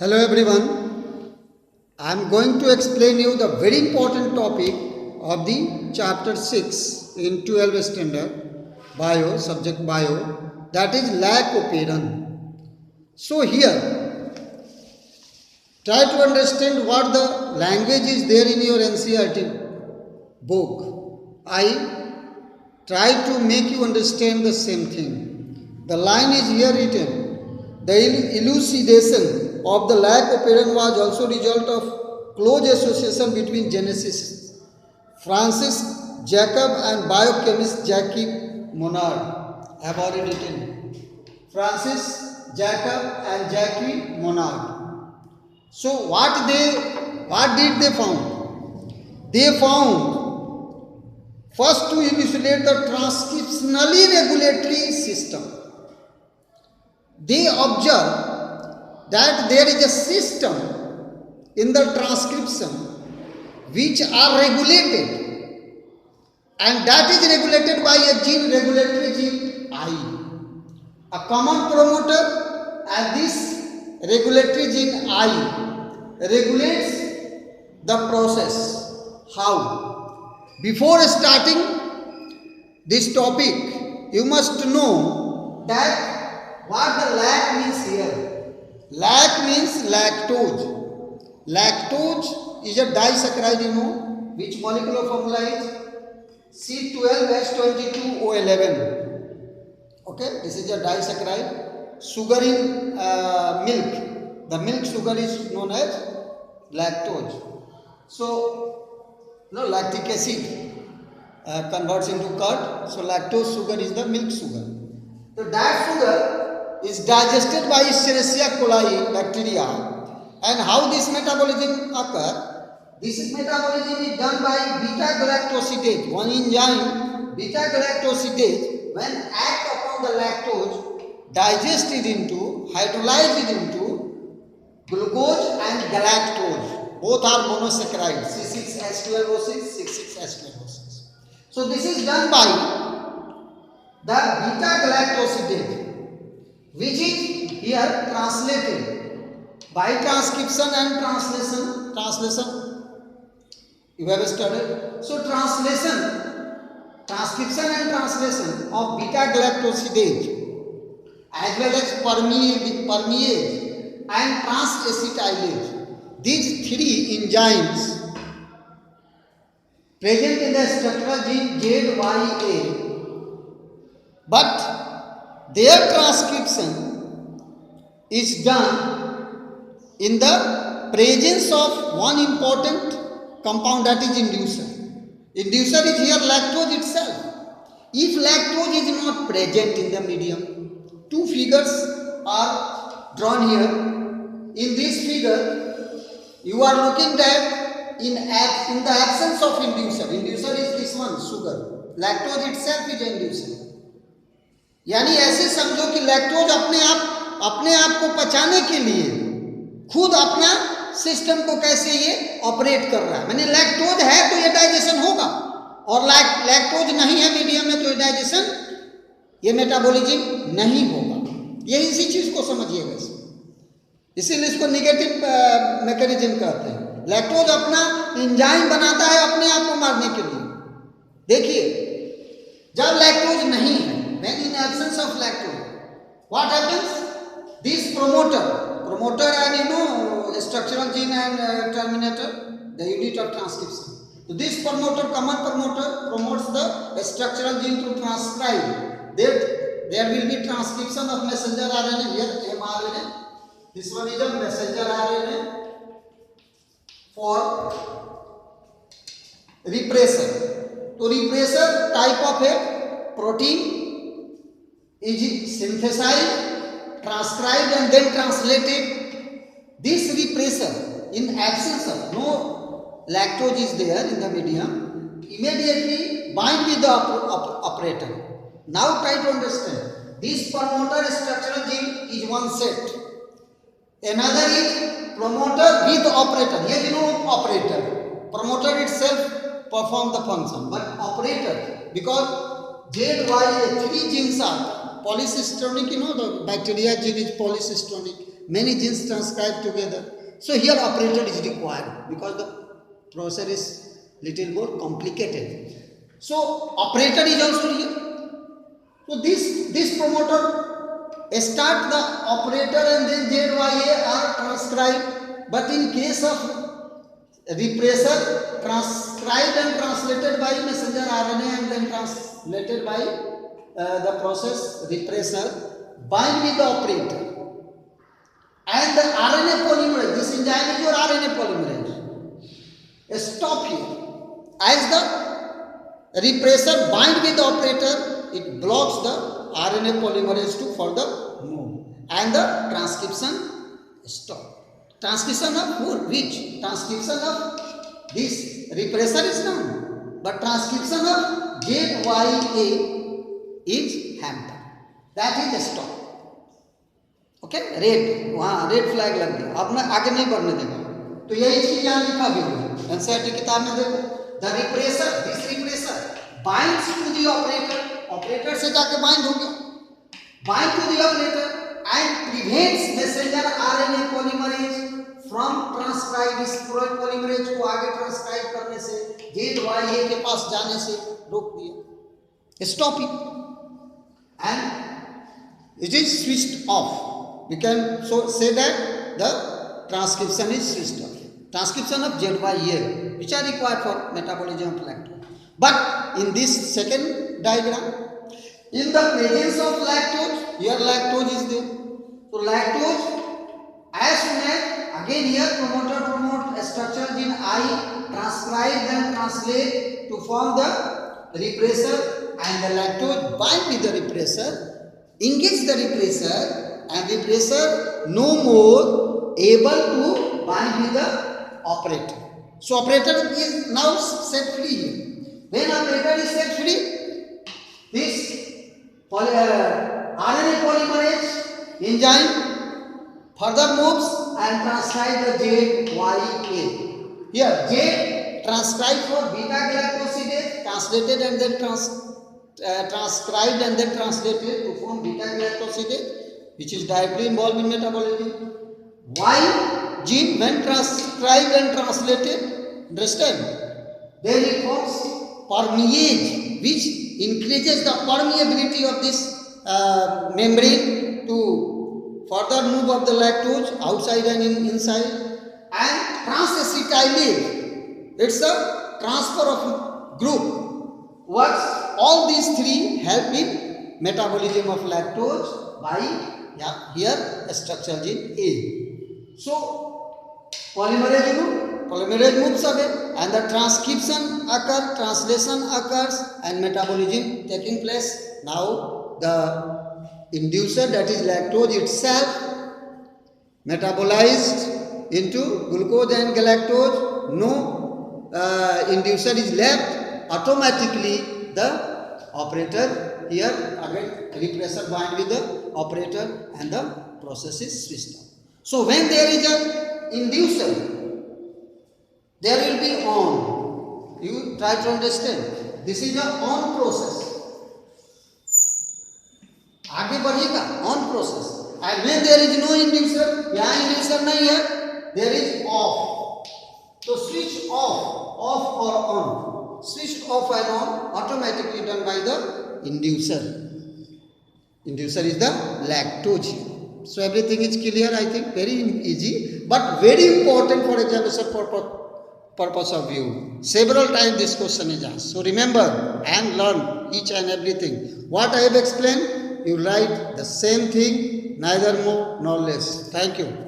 Hello everyone. I am going to explain you the very important topic of the chapter 6 in 12th standard bio subject bio, that is lac operon. So here try to understand what the language is there in your NCERT book. I try to make you understand the same thing. The line is here written. The elucidation of the lac operon was also result of close association between geneticists Francis Jacob and biochemist Jacques Monod. I have already written Francis Jacob and Jacques Monod. So what did they found? They found first to elucidate the transcriptionally regulatory system. They observe that there is a system in the transcription which are regulated, and that is regulated by a gene, regulatory gene I, a common promoter, and this regulatory gene I regulates the process. How? Before starting this topic, you must know that what the lac means here. Lac means lactose. Lactose is a disaccharide, you know, which molecular formula is C12H22O11. Okay, this is a disaccharide. Sugar in milk. The milk sugar is known as lactose. So, lactic acid converts into curd. So, lactose sugar is the milk sugar. So, that sugar is digested by Escherichia coli bacteria. And how this metabolism occurs? This metabolism is done by beta-galactosidase, one enzyme, beta-galactosidase, when act upon the lactose, digested into, hydrolyzed into glucose and galactose. Both are monosaccharides, C6H12O6, 6,6H12O6. So this is done by the beta-galactosidase, which is here translated by transcription and translation you have studied. So transcription and translation of beta galactosidase as well as permease and transacetylase, these three enzymes present in the structural gene ZYA, but their transcription is done in the presence of one important compound, that is inducer. Inducer is here lactose itself. If lactose is not present in the medium, two figures are drawn here. In this figure, you are looking that in the absence of inducer is this one, sugar. Lactose itself is inducer. यानी ऐसे समझो कि lactose अपने आप को पचाने के लिए खुद अपना सिस्टम को कैसे ये ऑपरेट कर रहा है. मैंने लैक्टोज है तो ये डाइजेशन होगा, और लैक्टोज नहीं है मीडियम में तो ये डाइजेशन, ये मेटाबॉलिज्म नहीं होगा. ये इसी चीज को समझिएगा. इसीलिए इसको निगेटिव मैकेनिज्म कहते हैं. लैक्टोज अपना एंजाइम बनाता है अपने आप को मारने के लिए. देखिए, जब लैक्टोज नहीं है, when in absence of lactose, what happens? This promoter and structural gene and terminator, the unit of transcription. So this common promoter promotes the structural gene to transcribe. There will be transcription of messenger RNA here, mRNA. This one is a messenger RNA for repressor. So repressor type of a protein is synthesized, transcribed and then translated. This repressor, in absence of no lactose is there in the medium, immediately bind with the operator. Now try to understand. This promoter structural gene is one set. Another is promoter with operator. Here you know operator. Promoter itself perform the function, but operator, because ZYA three genes are polycystonic, the bacteria gene is polycystonic, many genes transcribed together. So here operator is required because the process is little more complicated. So operator is also here. So this promoter start the operator and then ZYA are transcribed, but in case of repressor, transcribed and translated by messenger RNA and then translated by the process repressor bind with the operator. And the RNA polymerase, this enzyme is your RNA polymerase. Stop here. As the repressor bind with the operator, it blocks the RNA polymerase to further move. And the transcription stop. Transcription of which? Transcription of this repressor is done. But transcription of ZYA is hampered. That is stop. Okay red वहाँ red flag लग गया अब ना आगे नहीं बढ़ने देगा तो यही चीज यहाँ लिखा भी हुआ है एनसीईआरटी किताब में देखो the repressor this repressor binds to the operator operator से जाके बाइंड हो गया bind to the operator and prevents messenger RNA polymerase from transcribe इस पॉलीमरेज को आगे ट्रांसक्राइब करने से ZYA के पास जाने से रोक दिया stop it and it is switched off. We can so say that the transcription is switched off. Transcription of ZYA, which are required for metabolism of lactose. But in this second diagram, in the presence of lactose, here lactose is there. So lactose, as soon as again here promoter promote structure gene I transcribe and translate to form the repressor, and the lactose bind with the repressor, engage the repressor. And the repressor no more able to bind with the operator. So operator is now set free here. When operator is set free, this RNA polymerase enzyme further moves and transcribes the ZYA. Here Z transcribed for beta galactosidase, translated and then transcribed and then translated to form beta galactosidase, which is directly involved in metabolism. Y gene when transcribed and translated, understand? Then it forms permease, which increases the permeability of this membrane to further move of the lactose outside and inside. And transacetylase, it's a transfer of group. What all these three help in metabolism of lactose by here structure gene A. So polymerase moves away and the transcription occurs, translation occurs and metabolism taking place. Now the inducer, that is lactose itself, metabolized into glucose and galactose. No inducer is left. Automatically the operator here again repressor bind with the operator and the process is switched off. So when there is an inducer, there will be on. You try to understand. This is a on process. आगे बढ़ेगा on process. And when there is no inducer, यहाँ inducer नहीं है, there is off. So switch off or on. Switched off and on automatically done by the inducer. Inducer is the lactose. So everything is clear, I think, very easy, but very important for examination purpose of view. Several times this question is asked. So remember and learn each and everything. What I have explained, you write the same thing, neither more nor less. Thank you.